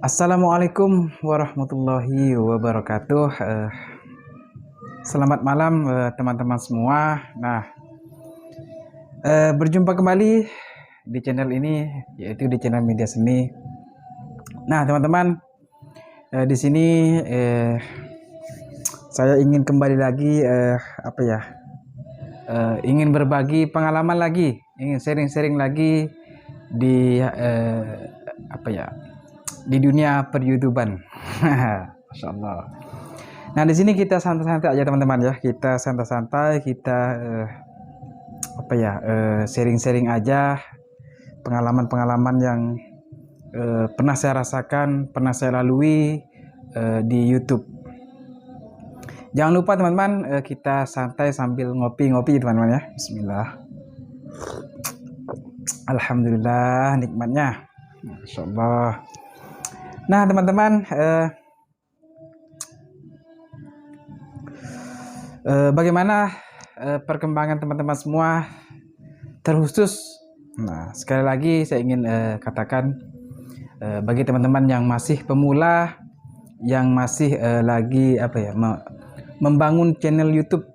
Assalamualaikum warahmatullahi wabarakatuh. Selamat malam teman-teman semua. Berjumpa kembali di channel ini, yaitu di channel Media Seni. Nah, teman-teman, di sini saya ingin kembali lagi ingin berbagi pengalaman lagi, ingin sharing-sharing lagi di di dunia per-YouTuban. Masya Allah. Nah, di sini kita santai-santai aja teman-teman ya. Kita santai-santai, kita sharing-sharing aja pengalaman-pengalaman yang pernah saya rasakan, pernah saya lalui di YouTube. Jangan lupa teman-teman, kita santai sambil ngopi-ngopi teman-teman ya. Bismillah. Alhamdulillah nikmatnya. Masya Allah. Nah teman-teman, bagaimana perkembangan teman-teman semua, terkhusus sekali lagi saya ingin katakan bagi teman-teman yang masih pemula, yang masih lagi membangun channel YouTube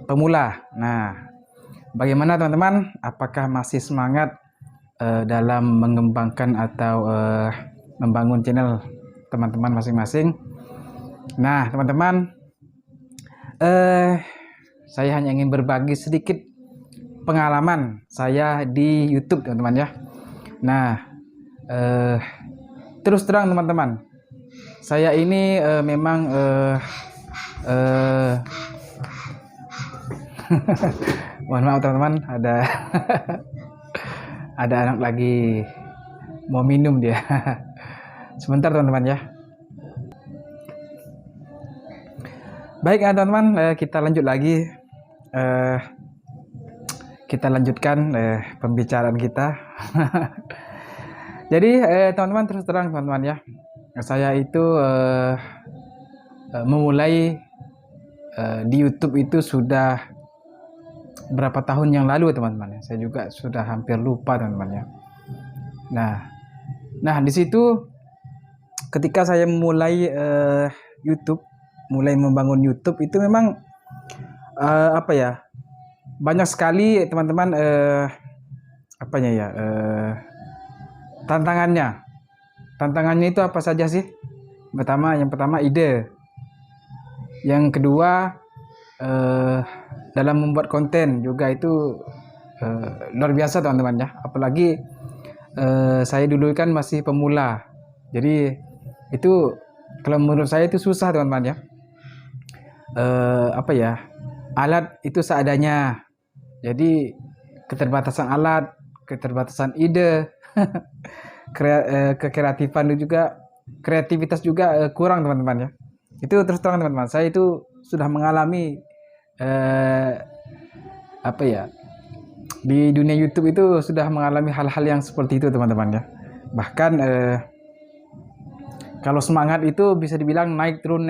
pemula. Nah, bagaimana teman-teman, apakah masih semangat dalam mengembangkan atau membangun channel teman-teman masing-masing? Nah teman-teman, saya hanya ingin berbagi sedikit pengalaman saya di YouTube teman-teman ya. Nah, terus terang teman-teman, saya ini memang mohon maaf teman-teman, ada ada anak lagi mau minum dia. Sebentar teman-teman ya. Baik teman-teman, kita lanjut lagi. Kita lanjutkan pembicaraan kita. Jadi teman-teman, terus terang teman-teman ya, saya itu memulai di YouTube itu sudah berapa tahun yang lalu teman-teman ya. Saya juga sudah hampir lupa teman-teman ya. Nah di situ ketika saya memulai YouTube, mulai membangun YouTube itu memang banyak sekali teman-teman tantangannya itu apa saja sih? Yang pertama ide, yang kedua dalam membuat konten juga itu luar biasa teman-teman ya. Apalagi saya dulu kan masih pemula, jadi itu kalau menurut saya itu susah teman-teman ya. Alat itu seadanya, jadi keterbatasan alat, keterbatasan ide, kreativitas juga kurang teman-teman ya. Itu terus terang teman-teman, saya itu sudah mengalami di dunia YouTube itu sudah mengalami hal-hal yang seperti itu teman-teman ya. Bahkan kalau semangat itu bisa dibilang naik turun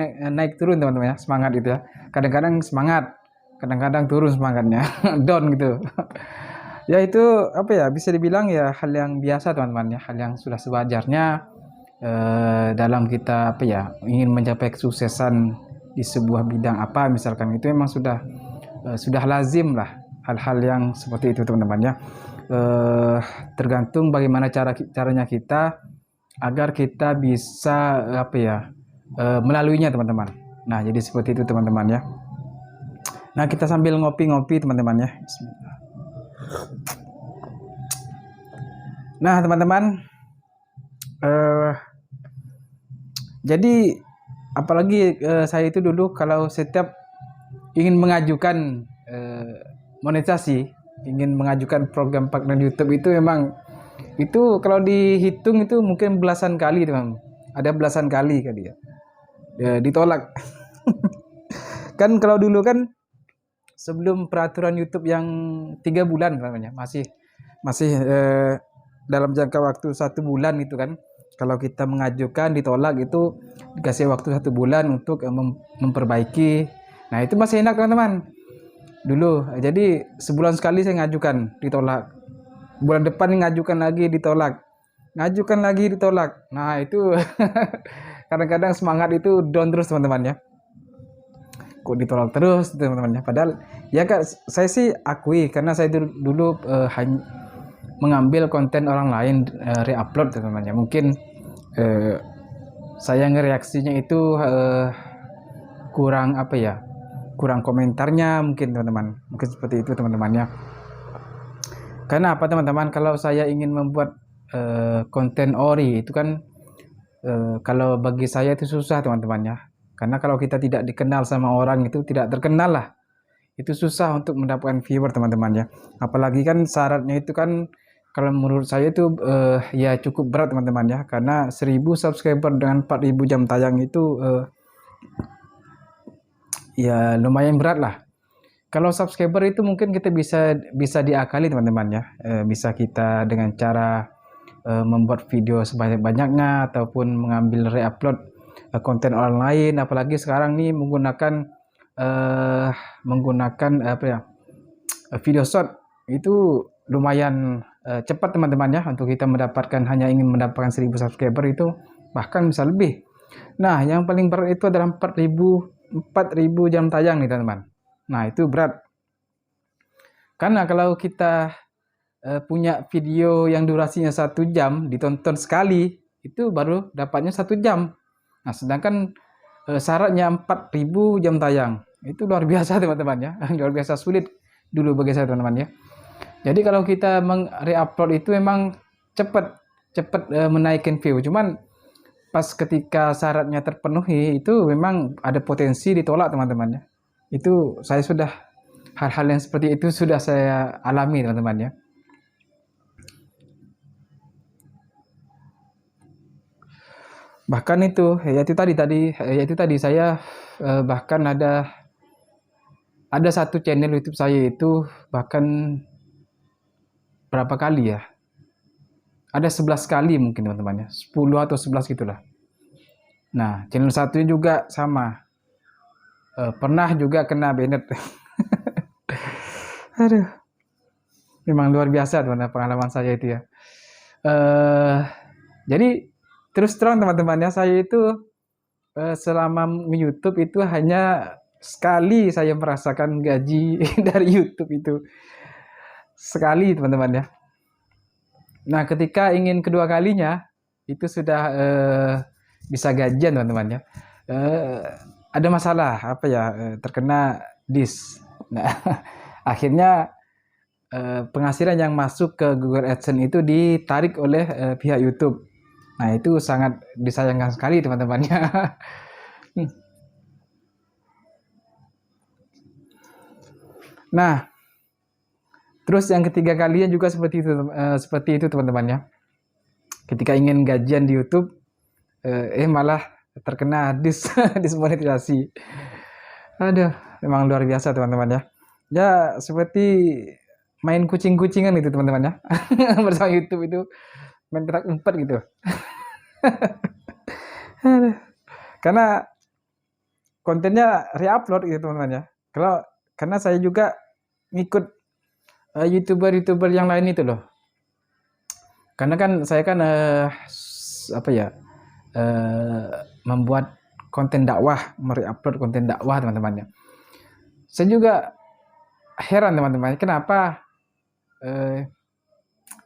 teman-teman ya, semangat itu ya. Kadang-kadang semangat, kadang-kadang turun semangatnya, down gitu. Ya itu bisa dibilang ya hal yang biasa teman-teman ya, hal yang sudah sewajarnya dalam kita ingin mencapai kesuksesan di sebuah bidang misalkan, itu memang sudah lazim lah hal-hal yang seperti itu teman-teman ya. Tergantung bagaimana caranya kita agar kita bisa melaluinya teman-teman. Nah jadi seperti itu teman-teman ya. Nah kita sambil ngopi-ngopi teman-teman ya. Bismillah. Nah teman-teman, jadi apalagi saya itu dulu kalau setiap ingin mengajukan monetisasi, ingin mengajukan program partner YouTube itu memang itu kalau dihitung itu mungkin belasan kali teman, ada belasan kali ya, ditolak. Kan kalau dulu kan sebelum peraturan YouTube yang 3 bulan namanya, masih dalam jangka waktu 1 bulan itu kan, kalau kita mengajukan ditolak itu dikasih waktu 1 bulan untuk memperbaiki. Nah itu masih enak teman-teman dulu. Jadi sebulan sekali saya ngajukan, ditolak. Bulan depan ngajukan lagi, ditolak. ngajukan lagi ditolak. Nah itu kadang-kadang semangat itu down terus teman-teman ya. Kok ditolak terus teman-teman ya. Padahal ya kak, saya sih akui karena saya dulu mengambil konten orang lain, reupload teman-teman ya. Mungkin saya ngereaksinya itu kurang apa ya, kurang komentarnya mungkin teman-teman, mungkin seperti itu teman-teman ya. Karena apa teman-teman, kalau saya ingin membuat konten ori itu kan kalau bagi saya itu susah teman-teman ya. Karena kalau kita tidak dikenal sama orang itu, tidak terkenal lah, itu susah untuk mendapatkan viewer teman-teman ya. Apalagi kan syaratnya itu kan kalau menurut saya itu ya cukup berat teman-teman ya. Karena 1000 subscriber dengan 4000 jam tayang itu ya lumayan berat lah. Kalau subscriber itu mungkin kita bisa diakali teman-teman ya. Bisa kita dengan cara membuat video sebanyak-banyaknya ataupun mengambil reupload konten orang lain. Apalagi sekarang nih menggunakan apa ya, video short itu lumayan cepat teman-teman ya, untuk kita mendapatkan, hanya ingin mendapatkan 1000 subscriber itu bahkan bisa lebih. Nah yang paling berat itu adalah 4000 jam tayang nih teman-teman. Nah itu berat, karena kalau kita punya video yang durasinya 1 jam ditonton sekali itu baru dapatnya 1 jam. Nah sedangkan syaratnya 4000 jam tayang, itu luar biasa teman-teman ya. Luar biasa sulit dulu bagi saya teman-teman ya. Jadi kalau kita meng-reupload itu memang cepat menaikkan view, cuman pas ketika syaratnya terpenuhi itu memang ada potensi ditolak teman-teman ya. Itu saya sudah, hal-hal yang seperti itu sudah saya alami teman-teman ya. Bahkan itu yaitu tadi saya bahkan ada satu channel YouTube saya itu bahkan berapa kali ya, ada 11 kali mungkin teman-teman ya, 10 atau 11 gitulah. Nah channel satunya juga sama, pernah juga kena banned. Aduh, memang luar biasa teman-teman pengalaman saya itu ya. Jadi terus terang teman-teman ya, saya itu selama YouTube itu hanya sekali saya merasakan gaji dari YouTube itu. Sekali teman-teman ya. Nah ketika ingin kedua kalinya itu sudah bisa gajian teman-teman ya. Ada masalah apa ya, terkena dis. Nah akhirnya penghasilan yang masuk ke Google AdSense itu ditarik oleh pihak YouTube. Nah itu sangat disayangkan sekali teman-temannya. Nah terus yang ketiga kalinya juga seperti itu teman-teman ya. Ketika ingin gajian di YouTube malah terkena dismonetisasi. Aduh, memang luar biasa teman-teman ya. Ya seperti main kucing-kucingan gitu teman-teman ya. Bersama YouTube itu main petak umpet gitu. Karena kontennya reupload gitu teman-teman ya. Karena saya juga ngikut youtuber yang lain itu loh. Karena kan saya kan apa ya, membuat konten dakwah, mereupload konten dakwah teman-teman ya. Saya juga heran teman-teman, kenapa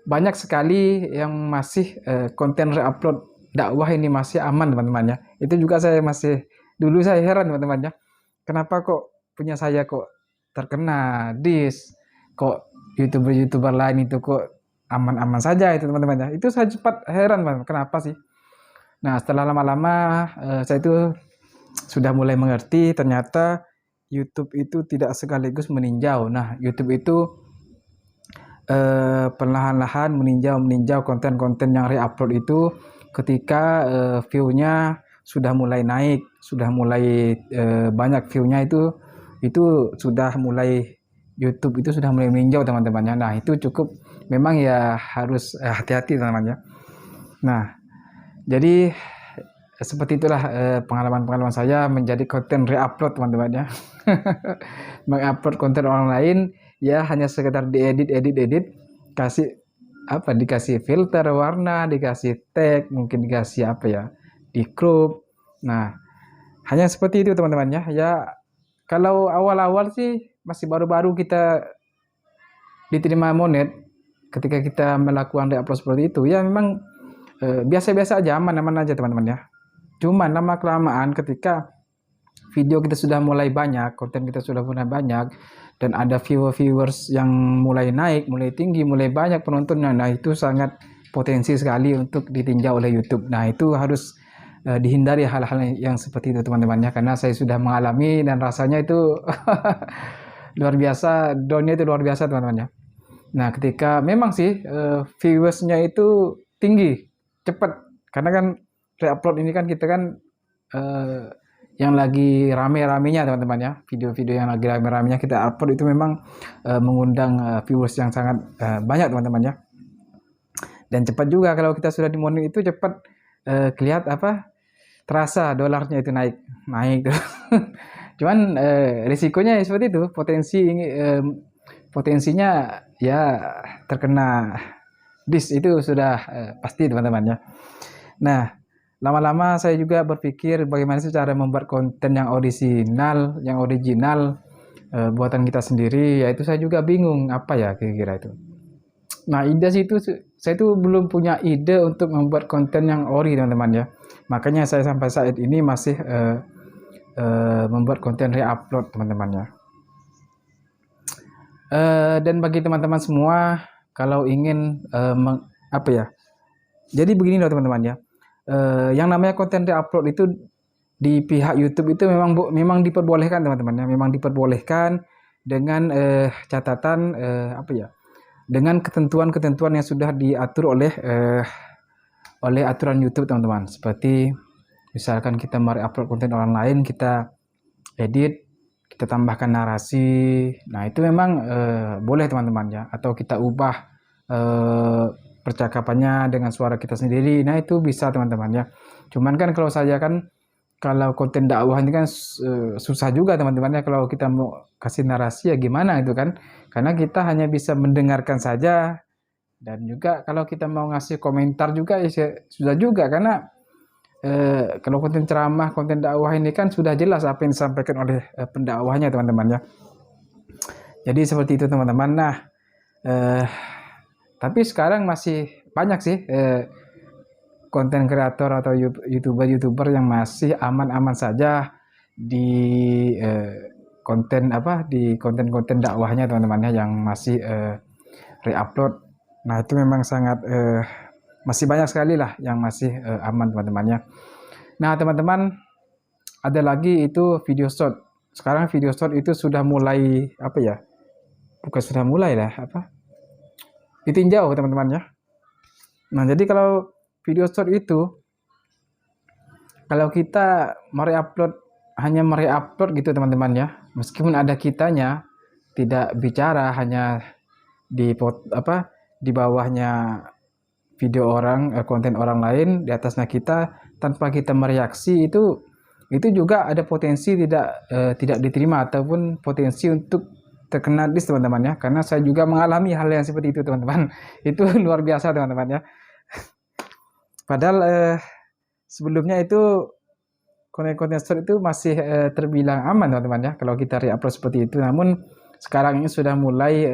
banyak sekali yang masih konten reupload dakwah ini masih aman teman-teman ya. Itu juga saya masih, dulu saya heran teman-teman ya, kenapa kok punya saya kok terkena dis, kok youtuber lain itu kok aman-aman saja itu teman-teman ya. Itu saya cepat heran teman, kenapa sih. Nah setelah lama-lama saya itu sudah mulai mengerti, ternyata YouTube itu tidak sekaligus meninjau. Nah YouTube itu perlahan-lahan meninjau konten-konten yang reupload itu ketika view-nya sudah mulai naik, sudah mulai banyak view-nya itu sudah mulai, YouTube itu sudah mulai meninjau teman-temannya. Nah itu cukup, memang ya harus hati-hati teman-teman ya. Nah jadi seperti itulah pengalaman-pengalaman saya menjadi konten reupload teman-teman ya. Mengupload konten orang lain ya hanya sekedar diedit, kasih apa dikasih filter warna, dikasih tag, mungkin dikasih apa ya, di crop. Nah, hanya seperti itu teman-teman ya. Ya kalau awal-awal sih masih baru-baru kita diterima monet, ketika kita melakukan reupload seperti itu ya memang biasa-biasa aja, aman-aman aja teman-teman ya. Cuman lama kelamaan ketika video kita sudah mulai banyak, konten kita sudah mulai banyak, dan ada viewers yang mulai naik, mulai tinggi, mulai banyak penontonnya, nah itu sangat potensi sekali untuk ditinjau oleh YouTube. Nah itu harus dihindari hal-hal yang seperti itu teman-teman ya, karena saya sudah mengalami dan rasanya itu luar biasa, downnya itu luar biasa teman-teman ya. Nah ketika memang sih viewersnya itu tinggi, cepat, karena kan reupload ini kan kita kan yang lagi rame-ramenya teman-teman ya, video-video yang lagi rame-ramenya kita upload itu memang mengundang viewers yang sangat banyak teman-teman ya. Dan cepat juga kalau kita sudah di monet itu cepat kelihatan apa, terasa dolarnya itu naik tuh. Cuman risikonya seperti itu, potensinya ya terkena dis itu sudah pasti teman-teman ya. Nah lama-lama saya juga berpikir bagaimana sih cara membuat konten yang original buatan kita sendiri, yaitu saya juga bingung apa ya kira-kira itu. Nah ide itu saya itu belum punya ide untuk membuat konten yang ori teman-teman ya, makanya saya sampai saat ini masih membuat konten reupload teman-teman ya. Dan bagi teman-teman semua kalau ingin apa ya, jadi begini loh teman-teman ya, yang namanya konten reupload itu di pihak YouTube itu memang diperbolehkan teman-teman ya, memang diperbolehkan dengan catatan apa ya, dengan ketentuan-ketentuan yang sudah diatur oleh aturan YouTube teman-teman. Seperti misalkan kita mereupload konten orang lain, kita edit, kita tambahkan narasi, nah itu memang boleh teman-teman ya, atau kita ubah percakapannya dengan suara kita sendiri, nah itu bisa teman-teman ya. Cuman kan kalau saya kan, kalau konten dakwah ini kan susah juga teman-teman ya, kalau kita mau kasih narasi ya gimana itu kan, karena kita hanya bisa mendengarkan saja, dan juga kalau kita mau ngasih komentar juga ya sudah juga, karena kalau konten ceramah, konten dakwah ini kan sudah jelas apa yang disampaikan oleh pendakwahnya teman-teman ya. Jadi seperti itu teman-teman. Nah tapi sekarang masih banyak sih konten kreator atau youtuber yang masih aman-aman saja di konten dakwahnya teman-teman ya, yang masih reupload. Nah itu memang sangat masih banyak sekali lah yang masih aman teman-teman ya. Nah teman-teman, ada lagi itu video short. Sekarang video short itu sudah mulai apa ya, bukan sudah mulai lah, apa, ditinjau teman-teman ya. Nah jadi kalau video short itu, kalau kita hanya mereupload gitu teman-teman ya, meskipun ada kitanya, tidak bicara, hanya di bawahnya video orang, konten orang lain, di atasnya kita, tanpa kita mereaksi, itu juga ada potensi tidak diterima, ataupun potensi untuk terkena dis teman-teman ya, karena saya juga mengalami hal yang seperti itu teman-teman. Itu luar biasa teman-teman ya. Padahal sebelumnya itu konten-konten short itu masih terbilang aman teman-teman ya, kalau kita reupload seperti itu. Namun sekarang ini sudah mulai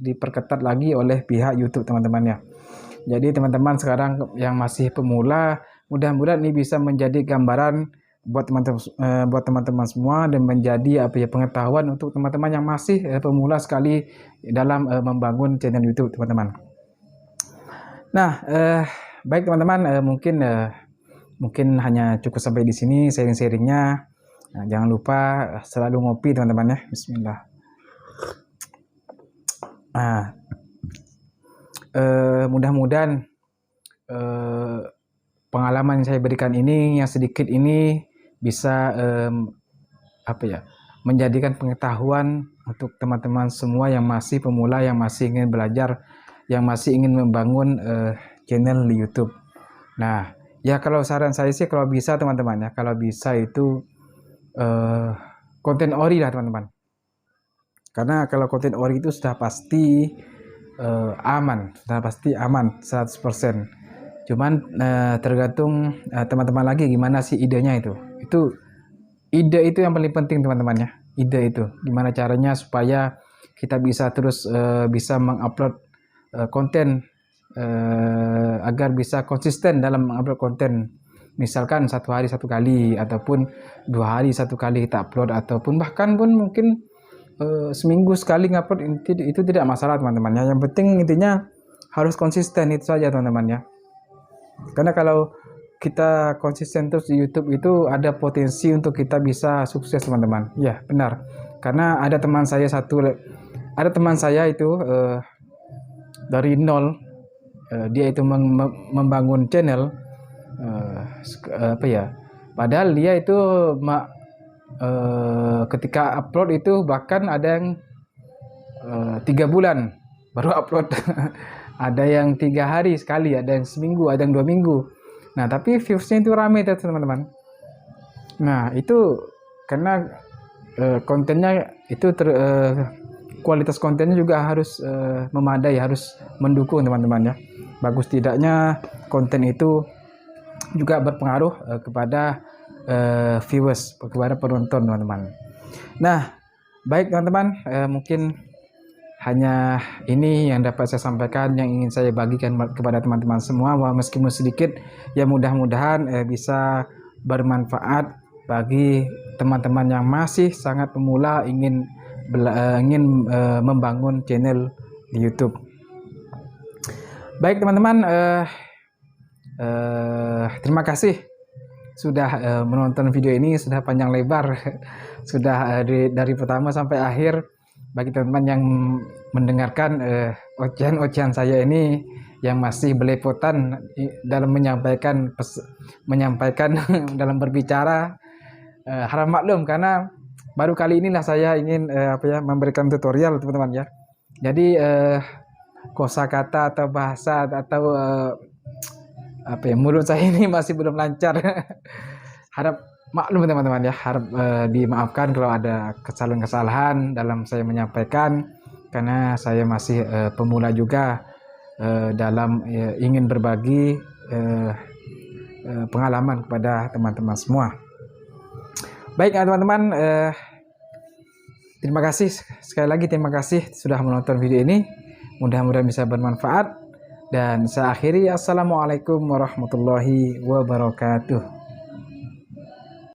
diperketat lagi oleh pihak YouTube teman-teman ya. Jadi teman-teman sekarang yang masih pemula, mudah-mudahan ini bisa menjadi gambaran buat teman-teman semua, dan menjadi apa ya, pengetahuan untuk teman-teman yang masih pemula sekali dalam membangun channel YouTube teman-teman. Nah baik teman-teman, mungkin hanya cukup sampai di sini sharing-sharingnya. Nah, jangan lupa selalu ngopi teman-teman ya. Bismillah. Nah mudah-mudahan pengalaman yang saya berikan ini, yang sedikit ini, bisa apa ya, menjadikan pengetahuan untuk teman-teman semua yang masih pemula, yang masih ingin belajar, yang masih ingin membangun channel di YouTube. Nah ya kalau saran saya sih, kalau bisa teman-teman ya, kalau bisa itu konten ori lah teman-teman, karena kalau konten ori itu sudah pasti aman, sudah pasti aman 100%. Cuman tergantung teman-teman lagi gimana sih idenya itu. Ide itu yang paling penting teman-teman ya. Ide itu gimana caranya supaya kita bisa terus bisa mengupload konten agar bisa konsisten dalam mengupload konten. Misalkan 1 hari 1 kali ataupun 2 hari 1 kali kita upload, ataupun bahkan pun mungkin seminggu sekali ngupload, itu tidak masalah teman-teman ya. Yang penting intinya harus konsisten, itu saja teman-teman ya. Karena kalau kita konsisten terus di YouTube itu ada potensi untuk kita bisa sukses teman-teman. Ya benar. Karena ada teman saya itu dari nol, dia itu membangun channel, padahal dia itu ketika upload itu bahkan ada yang 3 bulan baru upload. Ada yang 3 hari sekali, ada yang seminggu, ada yang 2 minggu. Nah tapi viewsnya itu rame teman-teman. Nah itu karena kontennya itu kualitas kontennya juga harus memadai, harus mendukung teman-teman ya. Bagus tidaknya konten itu juga berpengaruh kepada viewers, kepada penonton teman-teman. Nah baik teman-teman, mungkin hanya ini yang dapat saya sampaikan, yang ingin saya bagikan kepada teman-teman semua, meskipun sedikit ya, mudah-mudahan bisa bermanfaat bagi teman-teman yang masih sangat pemula ingin membangun channel di YouTube. Baik teman-teman, terima kasih sudah menonton video ini, sudah panjang lebar, sudah dari pertama sampai akhir. Bagi teman-teman yang mendengarkan ocehan-ocehan saya ini yang masih belepotan dalam menyampaikan dalam berbicara, harap maklum karena baru kali inilah saya ingin memberikan tutorial teman-teman ya. Jadi kosakata atau bahasa atau mulut saya ini masih belum lancar. Harap maklum teman-teman ya, harap dimaafkan kalau ada kesalahan-kesalahan dalam saya menyampaikan, karena saya masih pemula juga dalam ingin berbagi pengalaman kepada teman-teman semua. Baik teman-teman, terima kasih sekali lagi, terima kasih sudah menonton video ini, mudah-mudahan bisa bermanfaat, dan saya akhiri. Assalamualaikum warahmatullahi wabarakatuh.